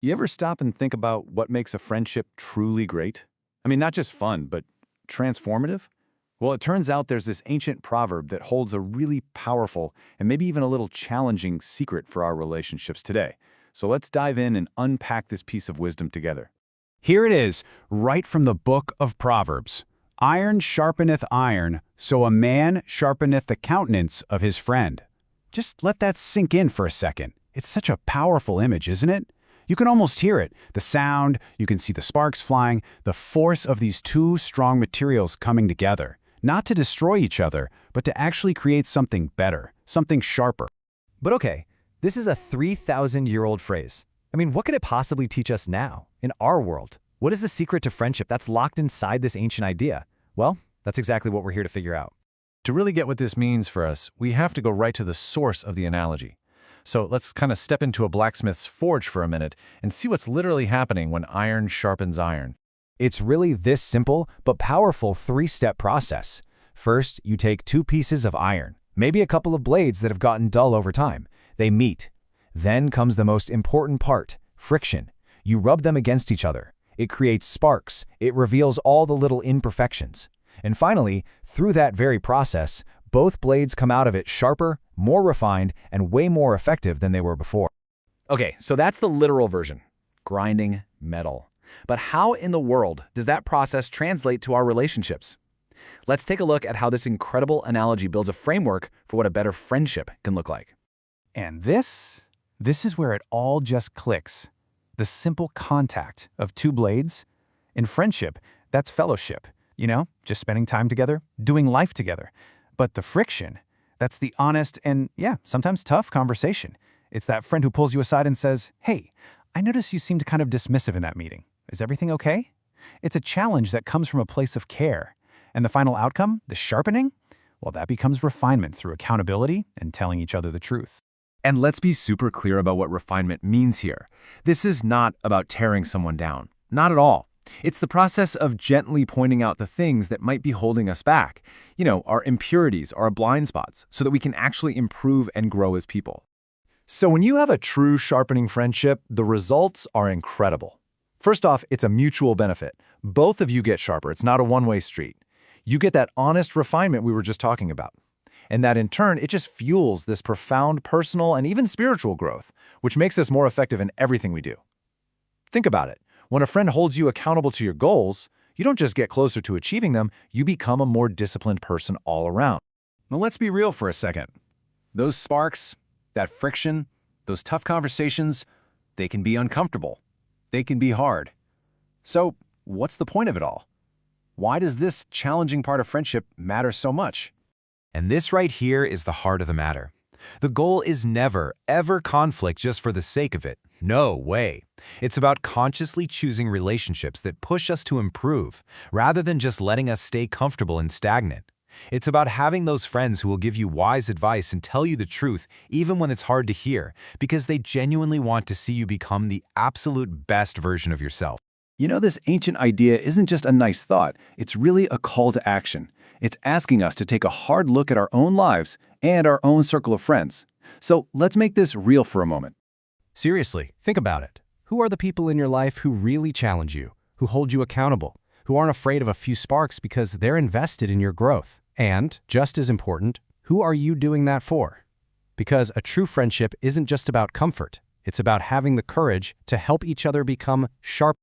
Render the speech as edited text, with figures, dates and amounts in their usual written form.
You ever stop and think about what makes a friendship truly great? I mean, not just fun, but transformative? Well, it turns out there's this ancient proverb that holds a really powerful and maybe even a little challenging secret for our relationships today. So let's dive in and unpack this piece of wisdom together. Here it is, right from the book of Proverbs. Iron sharpeneth iron, so a man sharpeneth the countenance of his friend. Just let that sink in for a second. It's such a powerful image, isn't it? You can almost hear it. The sound, you can see the sparks flying, the force of these two strong materials coming together. Not to destroy each other, but to actually create something better, something sharper. But okay, this is a 3,000-year-old phrase. I mean, what could it possibly teach us now, in our world? What is the secret to friendship that's locked inside this ancient idea? Well, that's exactly what we're here to figure out. To really get what this means for us, we have to go right to the source of the analogy. So let's kind of step into a blacksmith's forge for a minute and see what's literally happening when iron sharpens iron. It's really this simple but powerful three-step process. First, you take two pieces of iron, maybe a couple of blades that have gotten dull over time. They meet. Then comes the most important part, friction. You rub them against each other. It creates sparks. It reveals all the little imperfections. And finally, through that very process, both blades come out of it sharper, more refined, and way more effective than they were before. Okay, so that's the literal version, grinding metal. But how in the world does that process translate to our relationships? Let's take a look at how this incredible analogy builds a framework for what a better friendship can look like. And this is where it all just clicks. The simple contact of two blades. In friendship, that's fellowship. You know, just spending time together, doing life together. But the friction, that's the honest and, yeah, sometimes tough conversation. It's that friend who pulls you aside and says, "Hey, I notice you seemed kind of dismissive in that meeting. Is everything okay?" It's a challenge that comes from a place of care. And the final outcome, the sharpening, well, that becomes refinement through accountability and telling each other the truth. And let's be super clear about what refinement means here. This is not about tearing someone down. Not at all. It's the process of gently pointing out the things that might be holding us back. You know, our impurities, our blind spots, so that we can actually improve and grow as people. So when you have a true sharpening friendship, the results are incredible. First off, it's a mutual benefit. Both of you get sharper. It's not a one-way street. You get that honest refinement we were just talking about. And that in turn, it just fuels this profound personal and even spiritual growth, which makes us more effective in everything we do. Think about it. When a friend holds you accountable to your goals, you don't just get closer to achieving them, you become a more disciplined person all around. Now let's be real for a second. Those sparks, that friction, those tough conversations, they can be uncomfortable. They can be hard. So what's the point of it all? Why does this challenging part of friendship matter so much? And this right here is the heart of the matter. The goal is never, ever conflict just for the sake of it. No way. It's about consciously choosing relationships that push us to improve, rather than just letting us stay comfortable and stagnant. It's about having those friends who will give you wise advice and tell you the truth, even when it's hard to hear, because they genuinely want to see you become the absolute best version of yourself. You know, this ancient idea isn't just a nice thought, it's really a call to action. It's asking us to take a hard look at our own lives and our own circle of friends. So let's make this real for a moment. Seriously, think about it. Who are the people in your life who really challenge you, who hold you accountable, who aren't afraid of a few sparks because they're invested in your growth? And, just as important, who are you doing that for? Because a true friendship isn't just about comfort. It's about having the courage to help each other become sharp.